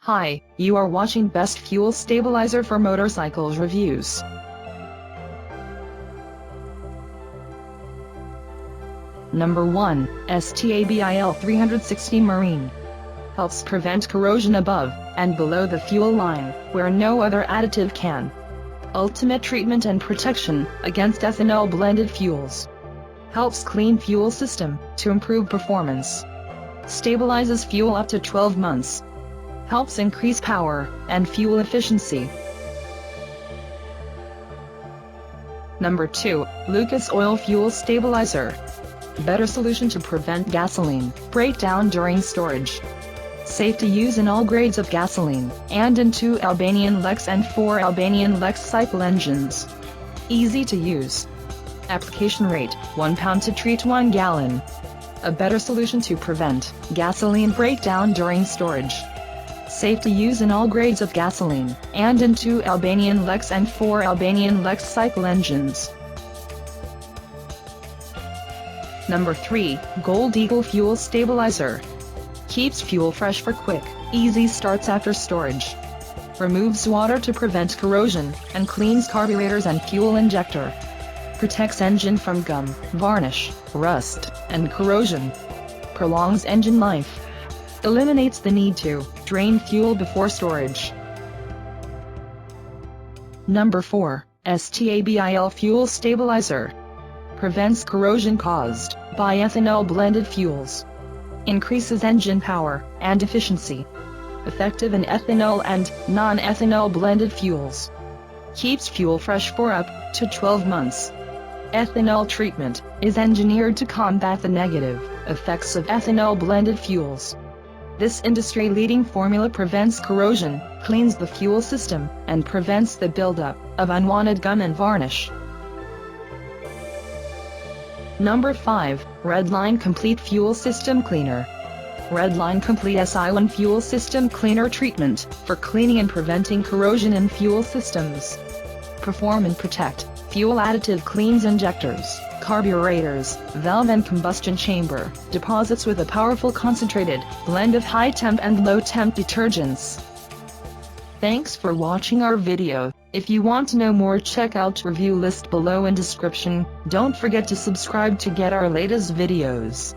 Hi, you are watching Best Fuel Stabilizer for Motorcycles Reviews. Number 1, STA-BIL 360 Marine. Helps prevent corrosion above and below the fuel line, where no other additive can. Ultimate treatment and protection against ethanol-blended fuels. Helps clean fuel system to improve performance. Stabilizes fuel up to 12 months. Helps increase power and fuel efficiency. Number 2, Lucas Oil Fuel Stabilizer. Better solution to prevent gasoline breakdown during storage. Safe to use in all grades of gasoline, and in 2 Albanian Lex and 4 Albanian Lex cycle engines. Easy to use. Application rate, 1 pound to treat 1 gallon. A better solution to prevent gasoline breakdown during storage. Safe to use in all grades of gasoline, and in 2 Albanian Lex and 4 Albanian Lex cycle engines. Number 3, Gold Eagle Fuel Stabilizer. Keeps fuel fresh for quick, easy starts after storage. Removes water to prevent corrosion, and cleans carburetors and fuel injector. Protects engine from gum, varnish, rust, and corrosion. Prolongs engine life. Eliminates the need to drain fuel before storage. Number 4, STA-BIL Fuel Stabilizer. Prevents corrosion caused by ethanol-blended fuels. Increases engine power and efficiency. Effective in ethanol and non-ethanol blended fuels. Keeps fuel fresh for up to 12 months. Ethanol treatment is engineered to combat the negative effects of ethanol-blended fuels. This industry-leading formula prevents corrosion, cleans the fuel system, and prevents the buildup of unwanted gum and varnish. Number 5, Redline Complete Fuel System Cleaner. Redline Complete SI1 Fuel System Cleaner Treatment for cleaning and preventing corrosion in fuel systems. Perform and protect. Fuel additive cleans injectors, carburetors, valve and combustion chamber deposits with a powerful concentrated blend of high temp and low temp detergents. Thanks for watching our video. If you want to know more, check out review list below in description. Don't forget to subscribe to get our latest videos.